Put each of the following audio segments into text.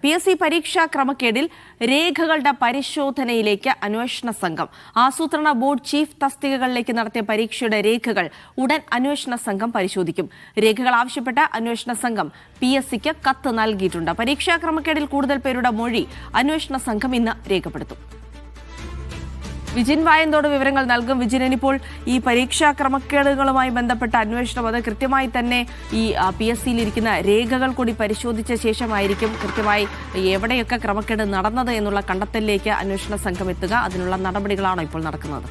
PSC പരീക്ഷാ ക്രമക്കേടിൽ രേഖകളുടെ പരിശോധനയിലേക്ക് അന്വേഷണ സംഘം. ആസൂത്രണ ബോർഡ് ചീഫ് തസ്തികകളിലേക്ക് നടത്തിയ പരീക്ഷയുടെ രേഖകൾ ഉടൻ അന്വേഷണ സംഘം പരിശോധിക്കും. രേഖകൾ ആവശ്യപ്പെട്ട അന്വേഷണ സംഘം PSCക്ക് കത്ത് നൽകിയിട്ടുണ്ട്. പരീക്ഷാ ക്രമക്കേടിൽ കൂടുതൽ പേരുടെ മൊഴി അന്വേഷണ സംഘം ഇന്ന് രേഖപ്പെടുത്തും. വിജിൻ വായന്തോട് വിവരങ്ങൾ നൽകും. വിജിൻ, ഇപ്പോൾ ഈ പരീക്ഷാ ക്രമക്കേടുകളുമായി ബന്ധപ്പെട്ട അന്വേഷണം അത് കൃത്യമായി തന്നെ ഈ PSCയിലിരിക്കുന്ന രേഖകൾ കൂടി പരിശോധിച്ച ശേഷമായിരിക്കും കൃത്യമായി എവിടെയൊക്കെ ക്രമക്കേട് നടന്നത് എന്നുള്ള കണ്ടെത്തലിലേക്ക് അന്വേഷണ സംഘം എത്തുക. അതിനുള്ള നടപടികളാണോ ഇപ്പോൾ നടക്കുന്നത്?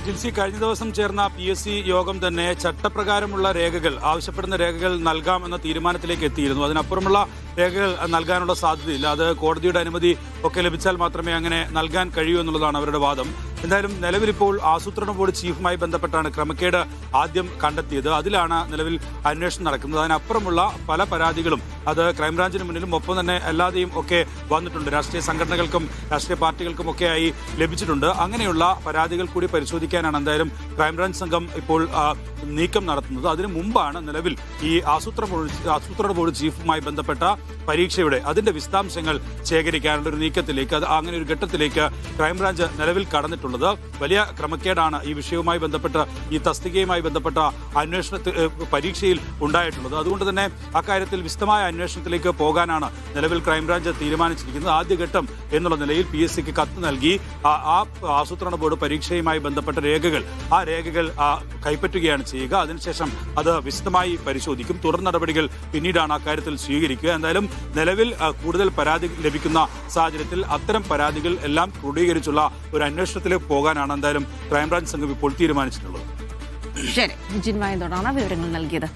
ജിൽസി, കഴിഞ്ഞ ദിവസം ചേർന്ന PSC യോഗം തന്നെ ചട്ടപ്രകാരമുള്ള രേഖകൾ, ആവശ്യപ്പെടുന്ന രേഖകൾ നൽകാമെന്ന തീരുമാനത്തിലേക്ക് എത്തിയിരുന്നു. അതിനപ്പുറമുള്ള രേഖകൾ നൽകാനുള്ള സാധ്യതയില്ല. അത് കോടതിയുടെ അനുമതി ഒക്കെ ലഭിച്ചാൽ മാത്രമേ അങ്ങനെ നൽകാൻ കഴിയൂ എന്നുള്ളതാണ് അവരുടെ വാദം. എന്തായാലും നിലവിലിപ്പോൾ ആസൂത്രണ ബോർഡ് ചീഫുമായി ബന്ധപ്പെട്ടാണ് ക്രമക്കേട് ആദ്യം കണ്ടെത്തിയത്. അതിലാണ് നിലവിൽ അന്വേഷണം നടക്കുന്നത്. അതിനപ്പുറമുള്ള പല പരാതികളും അത് ക്രൈംബ്രാഞ്ചിന് മുന്നിലും ഒപ്പം തന്നെ അല്ലാതെയും ഒക്കെ വന്നിട്ടുണ്ട്. രാഷ്ട്രീയ സംഘടനകൾക്കും രാഷ്ട്രീയ പാർട്ടികൾക്കും ഒക്കെയായി ലഭിച്ചിട്ടുണ്ട്. അങ്ങനെയുള്ള പരാതികൾ കൂടി പരിശോധിക്കാനാണ് എന്തായാലും ക്രൈംബ്രാഞ്ച് സംഘം ഇപ്പോൾ നീക്കം നടത്തുന്നത്. അതിനു മുമ്പാണ് നിലവിൽ ഈ ആസൂത്രണ ബോർഡ് ചീഫുമായി ബന്ധപ്പെട്ട പരീക്ഷയുടെ അതിന്റെ വിശദാംശങ്ങൾ ശേഖരിക്കാനുള്ള ഒരു നീക്കത്തിലേക്ക്, അങ്ങനെ ഒരു ഘട്ടത്തിലേക്ക് ക്രൈംബ്രാഞ്ച് നിലവിൽ കടന്നിട്ടുള്ളത്. വലിയ ക്രമക്കേടാണ് ഈ വിഷയവുമായി ബന്ധപ്പെട്ട, ഈ തസ്തികയുമായി ബന്ധപ്പെട്ട പരീക്ഷയിൽ ഉണ്ടായിട്ടുള്ളത്. അതുകൊണ്ട് തന്നെ അക്കാര്യത്തിൽ വിശദമായ അന്വേഷണത്തിലേക്ക് പോകാനാണ് നിലവിൽ ക്രൈംബ്രാഞ്ച് തീരുമാനിച്ചിരിക്കുന്നത്. ആദ്യഘട്ടം എന്നുള്ള നിലയിൽ PSCക്ക് കത്ത് നൽകി ആ ആസൂത്രണ ബോർഡ് പരീക്ഷയുമായി ബന്ധപ്പെട്ട രേഖകൾ കൈപ്പറ്റുകയാണ് ചെയ്യുക. അതിനുശേഷം അത് വിശദമായി പരിശോധിക്കും. തുടർ നടപടികൾ പിന്നീടാണ് അക്കാര്യത്തിൽ സ്വീകരിക്കുക. എന്തായാലും നിലവിൽ കൂടുതൽ പരാതി ലഭിക്കുന്ന സാഹചര്യത്തിൽ അത്തരം പരാതികൾ എല്ലാം ക്രോഡീകരിച്ചുള്ള ഒരു അന്വേഷണത്തിലേക്ക് പോകാനാണ് എന്തായാലും ക്രൈംബ്രാഞ്ച് സംഘം ഇപ്പോൾ തീരുമാനിച്ചിട്ടുള്ളത്. ശരി, വിജിൻ വായന്തോടാണ് വിവരങ്ങൾ നൽകിയത്.